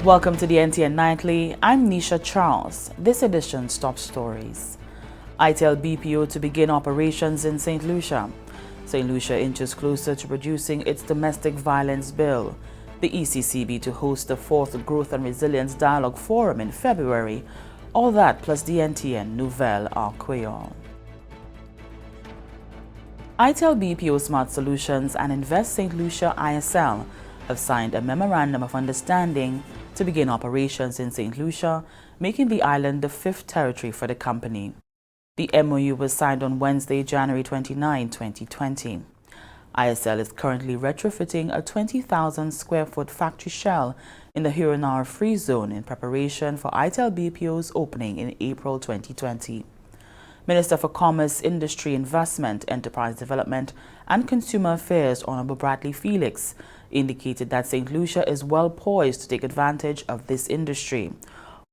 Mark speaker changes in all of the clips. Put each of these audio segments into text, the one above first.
Speaker 1: Welcome to the NTN Nightly. I'm Nisha Charles. This edition's top stories. ITel BPO to begin operations in Saint Lucia. Saint Lucia inches closer to producing its domestic violence bill. The ECCB to host the 4th Growth and Resilience Dialogue Forum in February. All that plus the NTN Nouvelle en Creole. ITel BPO Smart Solutions and Invest Saint Lucia ISL have signed a Memorandum of Understanding to begin operations in Saint Lucia, making the island the 5th territory for the company. The MOU was signed on Wednesday, January 29, 2020. ISL is currently retrofitting a 20,000 square foot factory shell in the Huronara Free Zone in preparation for ITel BPO's opening in April 2020. Minister for Commerce, Industry, Investment, Enterprise Development and Consumer Affairs Honorable Bradley Felix indicated that St. Lucia is well poised to take advantage of this industry.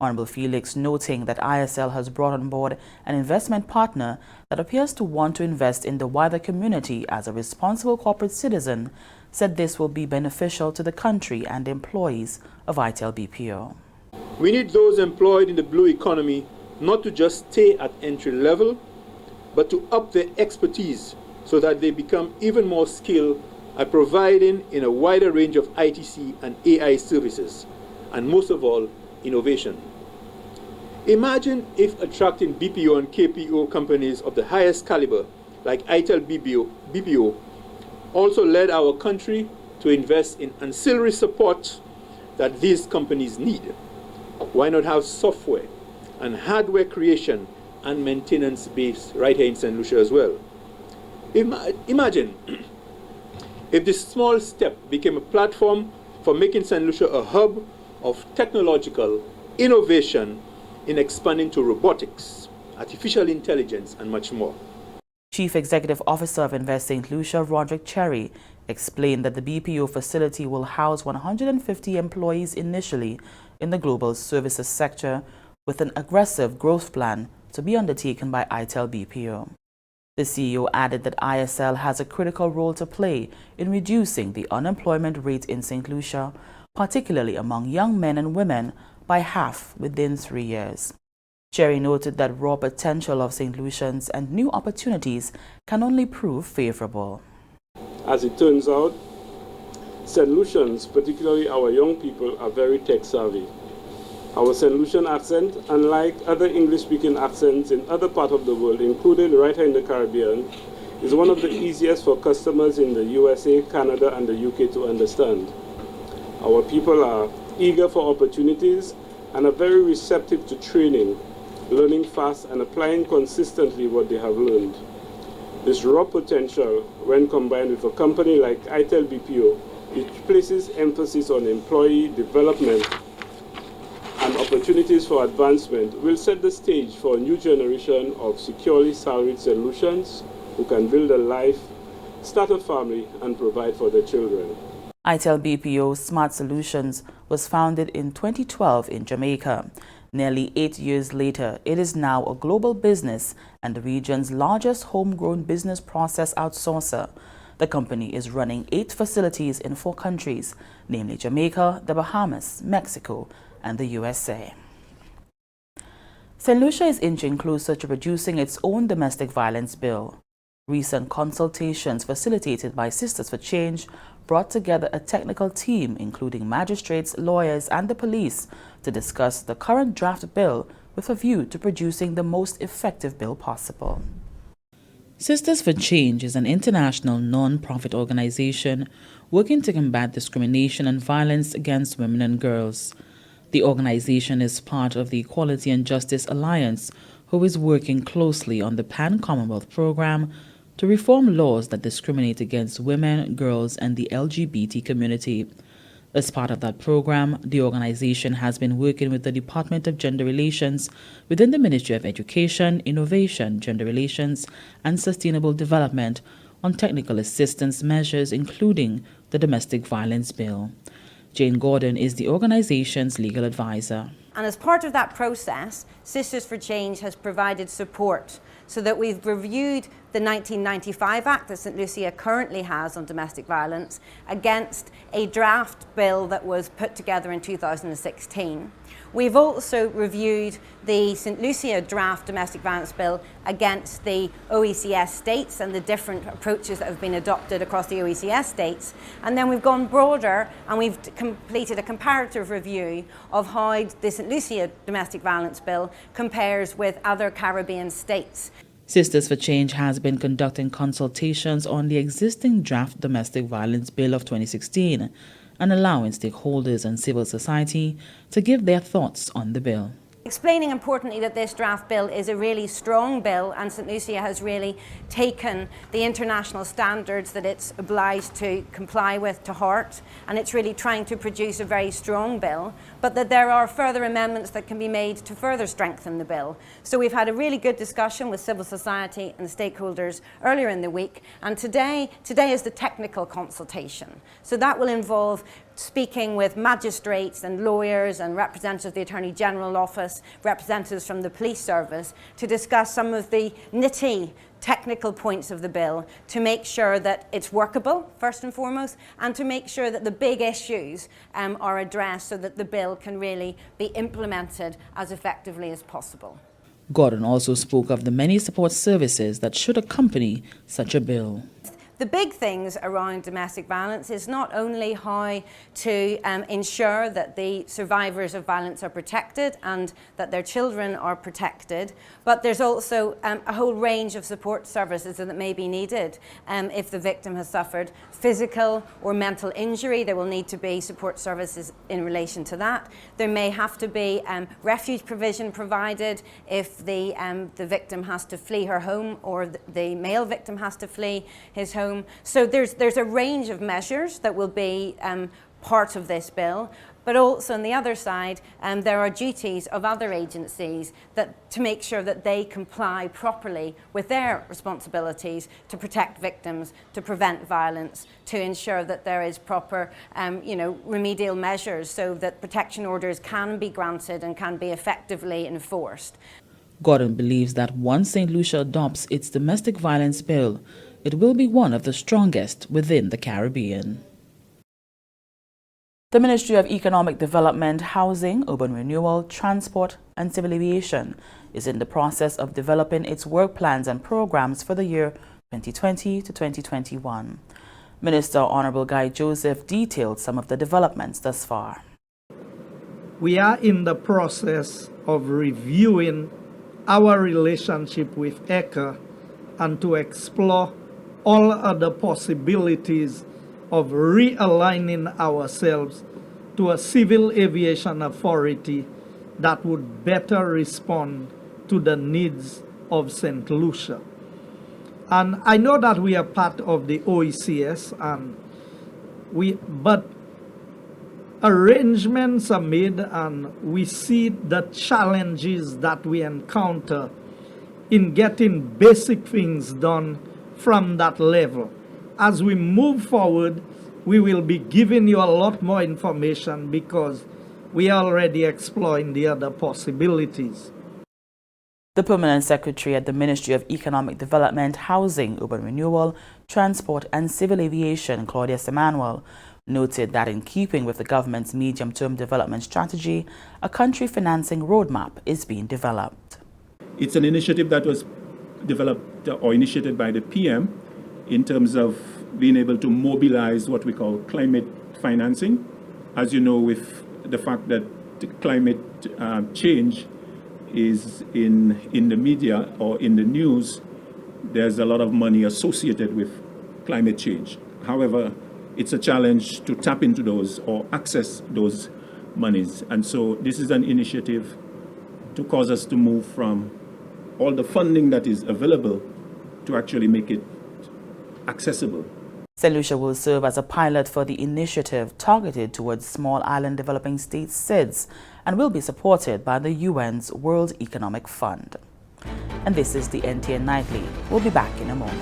Speaker 1: Honorable Felix, noting that ISL has brought on board an investment partner that appears to want to invest in the wider community as a responsible corporate citizen, said this will be beneficial to the country and employees of ITel BPO.
Speaker 2: We need those employed in the blue economy not to just stay at entry level, but to up their expertise so that they become even more skilled at providing in a wider range of ITC and AI services, and most of all, innovation. Imagine if attracting BPO and KPO companies of the highest caliber, like ITel BPO, also led our country to invest in ancillary support that these companies need. Why not have software and hardware creation and maintenance base right here in St. Lucia as well? Imagine if this small step became a platform for making St. Lucia a hub of technological innovation in expanding to robotics, artificial intelligence, and much more.
Speaker 1: Chief Executive Officer of Invest St. Lucia, Roderick Cherry, explained that the BPO facility will house 150 employees initially in the global services sector, with an aggressive growth plan to be undertaken by ITel BPO. The CEO added that ISL has a critical role to play in reducing the unemployment rate in St. Lucia, particularly among young men and women, by half within 3 years. Cherry noted that raw potential of St. Lucians and new opportunities can only prove favorable.
Speaker 3: As it turns out, St. Lucians, particularly our young people, are very tech savvy. Our St. Lucian accent, unlike other English-speaking accents in other parts of the world, including right here in the Caribbean, is one of the easiest for customers in the USA, Canada, and the UK to understand. Our people are eager for opportunities and are very receptive to training, learning fast and applying consistently what they have learned. This raw potential, when combined with a company like ITel BPO, which places emphasis on employee development and opportunities for advancement, will set the stage for a new generation of securely salaried solutions who can build a life, start a family, and provide for their children.
Speaker 1: ITel BPO Smart Solutions was founded in 2012 in Jamaica. Nearly 8 years later, it is now a global business and the region's largest homegrown business process outsourcer. The company is running 8 facilities in 4 countries, namely Jamaica, the Bahamas, Mexico, and the USA. St. Lucia is inching closer to producing its own domestic violence bill. Recent consultations facilitated by Sisters for Change brought together a technical team including magistrates, lawyers, and the police to discuss the current draft bill with a view to producing the most effective bill possible. Sisters for Change is an international non-profit organization working to combat discrimination and violence against women and girls. The organization is part of the Equality and Justice Alliance, who is working closely on the Pan-Commonwealth program to reform laws that discriminate against women, girls, and the LGBT community. As part of that program, the organization has been working with the Department of Gender Relations within the Ministry of Education, Innovation, Gender Relations, and Sustainable Development on technical assistance measures, including the domestic violence bill. Jane Gordon is the organization's legal advisor.
Speaker 4: And as part of that process, Sisters for Change has provided support so that we've reviewed the 1995 Act that Saint Lucia currently has on domestic violence against a draft bill that was put together in 2016. We've also reviewed the Saint Lucia draft domestic violence bill against the OECS states and the different approaches that have been adopted across the OECS states. And then we've gone broader and we've completed a comparative review of how the Saint Lucia domestic violence bill compares with other Caribbean states.
Speaker 1: Sisters for Change has been conducting consultations on the existing draft domestic violence bill of 2016 and allowing stakeholders and civil society to give their thoughts on the bill.
Speaker 4: Explaining importantly that this draft bill is a really strong bill, and Saint Lucia has really taken the international standards that it's obliged to comply with to heart, and it's really trying to produce a very strong bill, but that there are further amendments that can be made to further strengthen the bill. So we've had a really good discussion with civil society and stakeholders earlier in the week, and today is the technical consultation. So that will involve speaking with magistrates and lawyers and representatives of the Attorney General Office, representatives from the police service, to discuss some of the nitty technical points of the bill to make sure that it's workable, first and foremost, and to make sure that the big issues are addressed so that the bill can really be implemented as effectively as possible.
Speaker 1: Gordon also spoke of the many support services that should accompany such a bill.
Speaker 4: The big things around domestic violence is not only how to ensure that the survivors of violence are protected and that their children are protected, but there's also a whole range of support services that may be needed. If the victim has suffered physical or mental injury, there will need to be support services in relation to that. There may have to be refuge provision provided if the victim has to flee her home, or the male victim has to flee his home. So there's a range of measures that will be part of this bill, but also on the other side there are duties of other agencies to make sure that they comply properly with their responsibilities to protect victims, to prevent violence, to ensure that there is proper remedial measures so that protection orders can be granted and can be effectively enforced.
Speaker 1: Gordon believes that once Saint Lucia adopts its domestic violence bill, it will be one of the strongest within the Caribbean. The Ministry of Economic Development, Housing, Urban Renewal, Transport and Civil Aviation is in the process of developing its work plans and programs for the year 2020 to 2021. Minister Honorable Guy Joseph detailed some of the developments thus far.
Speaker 5: We are in the process of reviewing our relationship with ECA and to explore all other possibilities of realigning ourselves to a civil aviation authority that would better respond to the needs of Saint Lucia. And I know that we are part of the OECS, but arrangements are made, and we see the challenges that we encounter in getting basic things done from that level. As we move forward, we will be giving you a lot more information because we are already exploring the other possibilities.
Speaker 1: The Permanent Secretary at the Ministry of Economic Development, Housing, Urban Renewal, Transport and Civil Aviation, Claudia Semanuel, noted that in keeping with the government's medium-term development strategy, a country financing roadmap is being developed.
Speaker 6: It's an initiative that was developed or initiated by the PM in terms of being able to mobilize what we call climate financing. As you know, with the fact that the climate change is in the media or in the news, there's a lot of money associated with climate change. However, it's a challenge to tap into those or access those monies. And so this is an initiative to cause us to move from all the funding that is available to actually make it accessible.
Speaker 1: Saint Lucia will serve as a pilot for the initiative targeted towards small island developing states SIDS and will be supported by the UN's World Economic Fund. And this is the NTN Nightly. We'll be back in a moment.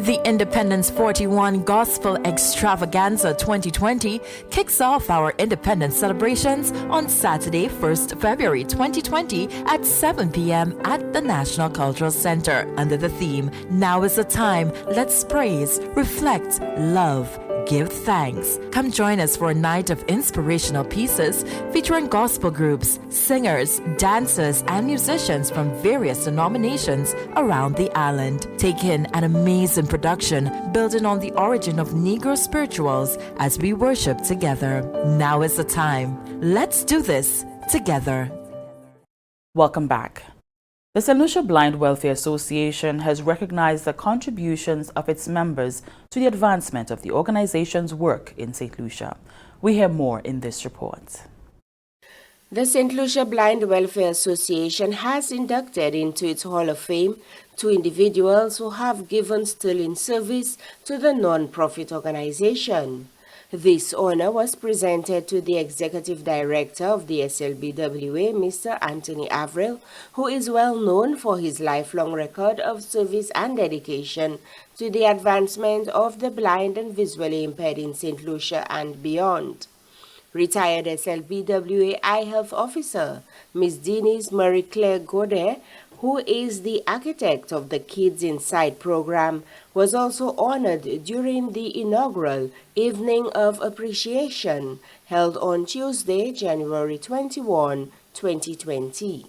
Speaker 7: The Independence 41 Gospel Extravaganza 2020 kicks off our Independence celebrations on Saturday, 1st February 2020 at 7 p.m. at the National Cultural Center under the theme, Now is the Time, Let's Praise, Reflect, Love, Give thanks. Come join us for a night of inspirational pieces featuring gospel groups, singers, dancers, and musicians from various denominations around the island. Take in an amazing production building on the origin of Negro spirituals as we worship together. Now is the time. Let's do this together.
Speaker 1: Welcome back. The Saint Lucia Blind Welfare Association has recognized the contributions of its members to the advancement of the organization's work in Saint Lucia. We hear more in this report.
Speaker 8: The Saint Lucia Blind Welfare Association has inducted into its Hall of Fame 2 individuals who have given sterling service to the non-profit organization. This honor was presented to the Executive Director of the SLBWA, Mr. Anthony Avril, who is well known for his lifelong record of service and dedication to the advancement of the blind and visually impaired in St. Lucia and beyond. Retired SLBWA Eye Health Officer, Ms. Denise Marie-Claire Godet, who is the architect of the Kids Inside program, was also honored during the inaugural Evening of Appreciation held on Tuesday, January 21, 2020.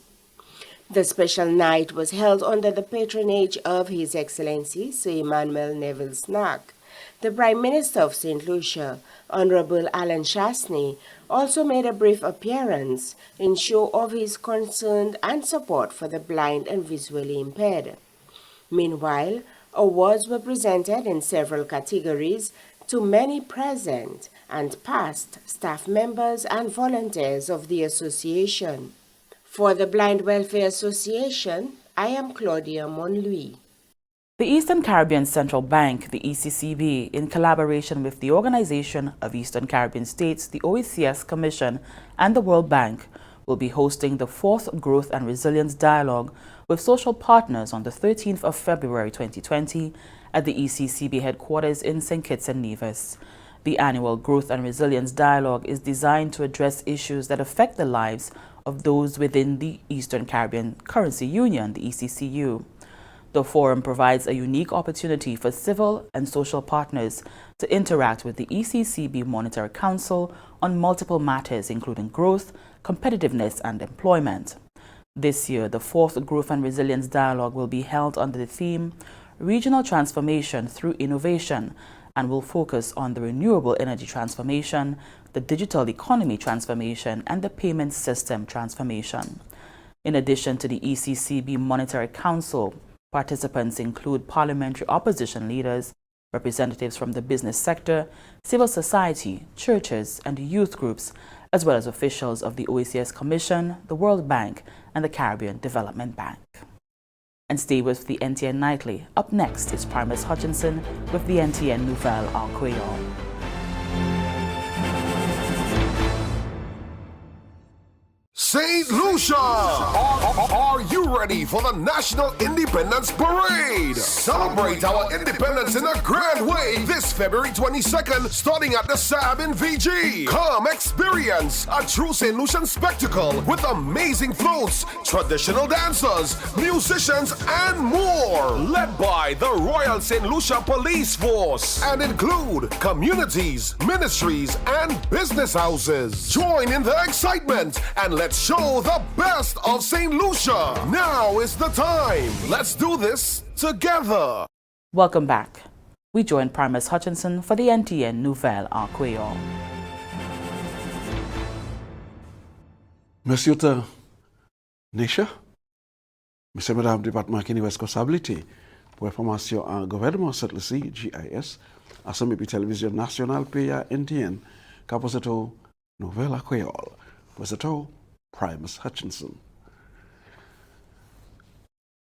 Speaker 8: The special night was held under the patronage of His Excellency Sir Emmanuel Neville Snack. The Prime Minister of St. Lucia, Honorable Alan Chasney, also made a brief appearance in show of his concern and support for the blind and visually impaired. Meanwhile, awards were presented in several categories to many present and past staff members and volunteers of the association. For the Blind Welfare Association, I am Claudia Monlouis.
Speaker 1: The Eastern Caribbean Central Bank, the ECCB, in collaboration with the Organization of Eastern Caribbean States, the OECS Commission, and the World Bank, will be hosting the 4th Growth and Resilience Dialogue with social partners on the 13th of February 2020 at the ECCB headquarters in St. Kitts and Nevis. The annual Growth and Resilience Dialogue is designed to address issues that affect the lives of those within the Eastern Caribbean Currency Union, the ECCU. The forum provides a unique opportunity for civil and social partners to interact with the ECCB Monetary Council on multiple matters including growth, competitiveness, and employment. This year, the 4th Growth and Resilience Dialogue will be held under the theme Regional Transformation Through Innovation and will focus on the renewable energy transformation, the digital economy transformation, and the payment system transformation. In addition to the ECCB Monetary Council, participants include parliamentary opposition leaders, representatives from the business sector, civil society, churches, and youth groups, as well as officials of the OECS Commission, the World Bank, and the Caribbean Development Bank. And stay with the NTN Nightly. Up next is Primus Hutchinson with the NTN Nouvelle en Creole.
Speaker 9: Saint Lucia! Are you ready for the National Independence Parade? Celebrate our independence in a grand way this February 22nd, starting at the SAB in VG. Come experience a true Saint Lucian spectacle with amazing floats, traditional dancers, musicians, and more. Led by the Royal Saint Lucia Police Force and include communities, ministries, and business houses. Join in the excitement and let's show the best of Saint Lucia. Now is the time. Let's do this together.
Speaker 1: Welcome back. We join Primus Hutchinson for the NTN Nouvelle en Creole.
Speaker 10: Monsieur the Nisha, Monsieur Madame Département qui nous responsabilité pour information en gouvernement Saint Lucie, GIS, Assemblée Télévision Nationale PA NTN, Caposeto Nouvelle en Creole, Poseto Primus Hutchinson.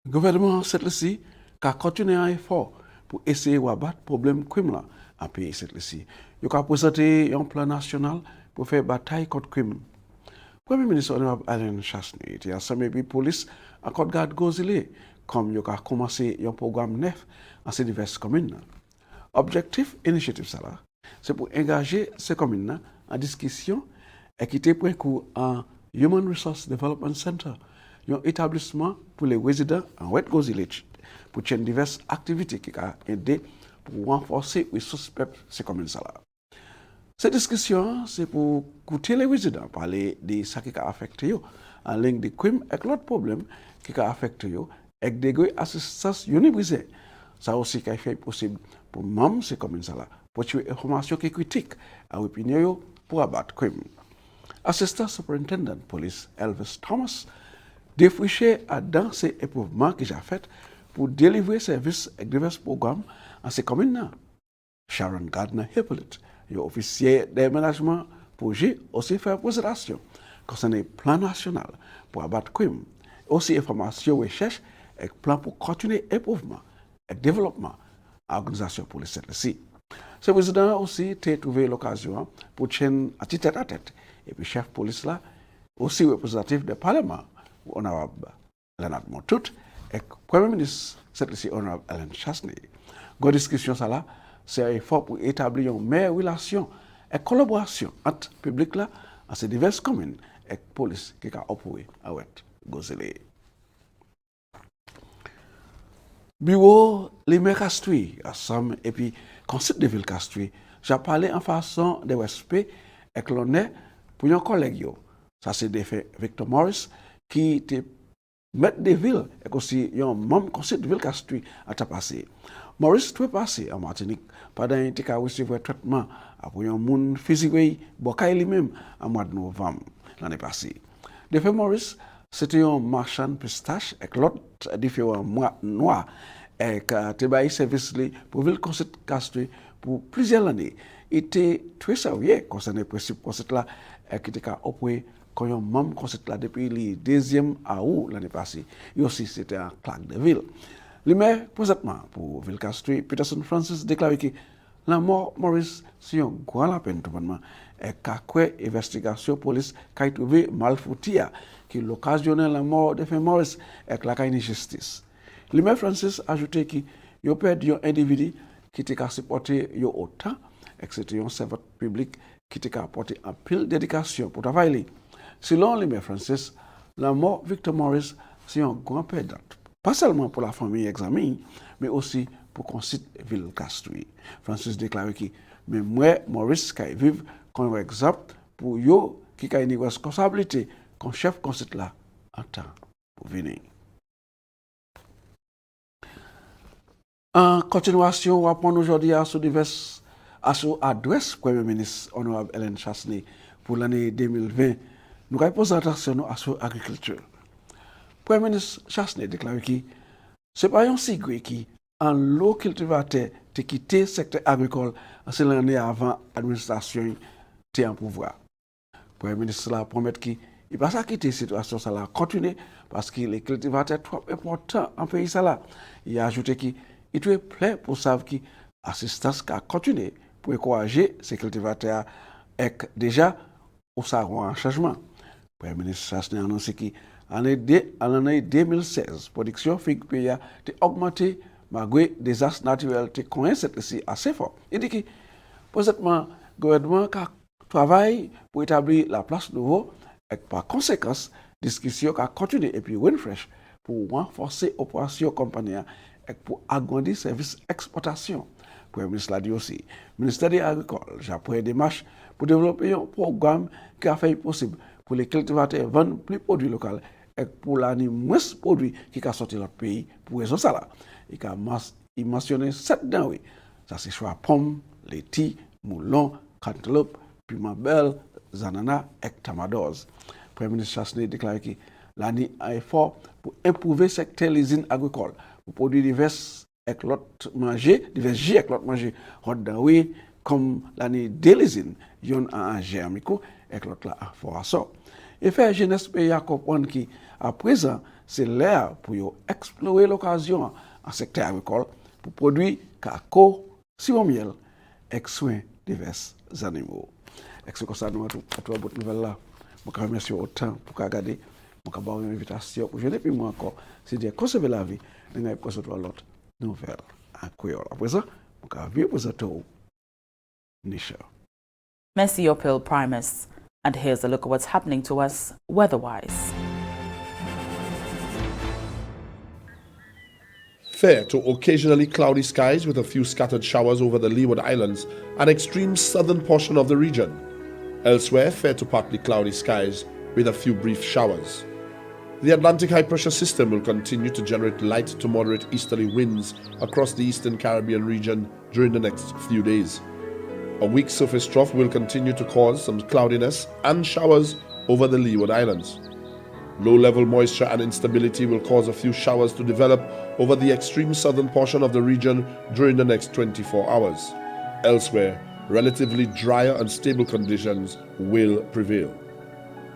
Speaker 10: Gouvernement Saint Lucie a continué à effort pour essayer de battre le problème crime là à pays Saint Lucie. Il a présenté un plan national pour faire bataille contre le crime. Premier ministre Honorable Alan Chasney a samedi police à Côte Garde Gozile comme yo ka commencé un programme neuf dans ces diverses communes. Objectif initiative ça là, c'est pour engager ces communes en discussion et quitter point coup en Human Resource Development Center, un établissement pour les résidents en West Coast Village pour faire diverses activités qui ont aidé pour renforcer les suspects de ces communes là. Cette discussion, c'est pour écouter les résidents parler de ce qui a affecté eux, en ligne de crimes et l'autre problème qui a affecté eux, et de assistance unibrisée. Ça aussi qui a fait possible pour membres ces communes là, pour tuer information qui critique à l'opinion pour abattre crime. Assistant Superintendent Police Elvis Thomas défriché à dans ces éprouvements que j'ai fait pour délivrer services et divers programmes à ces communes. Sharon Gardner Hippolyte, officier d'aménagement projet, aussi faire présentation concernant le plan national pour abattre crime, aussi information recherche et plan pour continuer éprouvement et développement à l'organisation pour les Saint Lucia. Ce président aussi a trouvé l'occasion pour tenir à tête à tête et puis chef police là, aussi représentatif du Parlement, honorable Leonard Montout, et Premier ministre Saint Lucia, honorable Ellen Chasney. La discussion ça là, c'est un effort pour établir une meilleure relation et collaboration entre le public là, à ces diverses communes et la police qui a opéré à Ouest Gozélé. Bureau les maires Castries, Assam et puis conseil de ville Castries, j'ai parlé en façon de respect et que l'on est pour un collègue. Ça c'est défait Victor Morris qui était maître de ville et aussi un membre conseil de ville Castries à passé. Maurice tout passé en Martinique pendant qu'il a reçu un traitement après un monde physique Bokay lui-même en mois de novembre l'année passée. De fait, Maurice, c'était un marchand de pistache avec l'autre différents mois noirs et qui a travaillé service pour ville conseil Castries pour plusieurs années. Il était très sérieux concernant le principe conseil là et qui était opéré comme un membre conseil là depuis le 2e août l'année passée. Et aussi c'était un clerc de ville. Le maire, présentement, pour Ville Castries, Peterson Francis, déclaré que la mort Maurice, c'est un grand la peine, tout bonnement, et qu'à quoi investigation police qui a trouvé malfoutia, qui l'occasionné la mort de Maurice et que la caille justice. Le maire Francis a ajouté qu'il y a perdu un individu qui était supporté autant, et que c'était un servant public qui était apporté un pile d'éducation pour travailler. Selon le maire Francis, la mort Victor Maurice, c'est un grand perdant. Pas seulement pour la famille examinée, mais aussi pour qu'on cite Ville Castries. Francis déclare que même moi, Maurice, qui vivent comme exemple pour eux qui ont une responsabilité comme chef conseil là en temps pour venir. En continuation, on va prendre aujourd'hui à son adresse Premier ministre honorable Ellen Chasney pour l'année 2020. Nous répondons attention à son agriculture. Premier ministre Chasney déclare que ce n'est pas un secret qui, en l'eau cultivateur, a quitté le secteur agricole en l'année avant l'administration était en pouvoir. Premier ministre promet qu'il ne va pas quitter cette situation, ça va continuer parce que les cultivateurs sont trop importants en pays. Il a ajouté qu'il est prêt pour savoir que l'assistance a continué pour encourager ces cultivateurs et déjà, au savoir un changement. Premier ministre Chasney a annoncé que en l'année 2016, la production figue pays a augmenté malgré des désastres naturels qui coïncident ici assez fort. Il dit que, présentement, le gouvernement travaille pour établir la place nouveau et par conséquent, la discussion a continué et puis Winfresh pour renforcer l'opération compagnie et pour agrandir le service d'exportation. Le Premier ministre l'a dit aussi. Le ministère de l'Agriculture a pris des démarches pour développer un programme qui a fait possible pour les cultivateurs vendre plus de produits locaux et pour l'année moins de produits qui ont sorti de notre pays pour raison ça. Il mentionné 7 denrées. Ça c'est soit pommes, laitiers, moulons, cantaloupe, piment belle, ananas et tamadores. Le Premier ministre Chasney a déclaré que l'année a effort pour improver le secteur des usines agricoles pour produire divers avec l'autre manger, divers jus avec l'autre manger, denrées comme l'année des usines, yon en germico et l'autre là à forasso. Et faire jeunesse pays à comprendre qu'à présent, c'est l'heure pour explorer l'occasion en secteur agricole pour produire cacao, sirop miel et soins divers animaux. Et c'est comme ça nous avons toute nouvelle là. Je vous remercie autant pour regarder Makabaw yung invitation pour venir puis moi encore c'est dire que c'est la vie n'ai pas sur l'autre nouvelle à quoi après ça makavier pour ça tout Nisha.
Speaker 1: Merci Opil Primus. And here's a look at what's happening to us weather-wise.
Speaker 11: Fair to occasionally cloudy skies with a few scattered showers over the Leeward Islands and extreme southern portion of the region. Elsewhere, fair to partly cloudy skies with a few brief showers. The Atlantic high pressure system will continue to generate light to moderate easterly winds across the eastern Caribbean region during the next few days. A weak surface trough will continue to cause some cloudiness and showers over the Leeward Islands. Low-level moisture and instability will cause a few showers to develop over the extreme southern portion of the region during the next 24 hours. Elsewhere, relatively drier and stable conditions will prevail.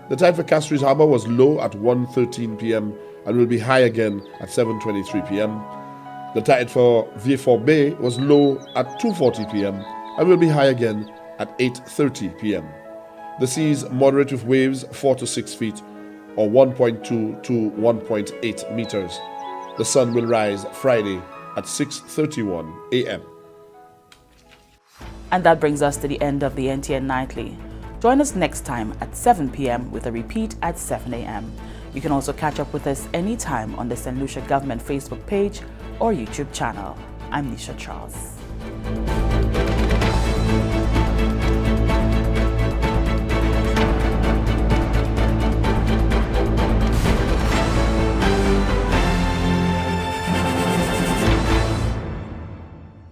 Speaker 11: The tide for Castries Harbour was low at 1:13 p.m. and will be high again at 7:23 p.m. The tide for Vieux-Fort Bay was low at 2:40 p.m. and will be high again at 8:30 p.m. The seas moderate with waves 4 to 6 feet or 1.2 to 1.8 meters. The sun will rise Friday at 6:31 a.m.
Speaker 1: And that brings us to the end of the NTN Nightly. Join us next time at 7 p.m. with a repeat at 7 a.m. You can also catch up with us anytime on the Saint Lucia Government Facebook page or YouTube channel. I'm Nisha Charles.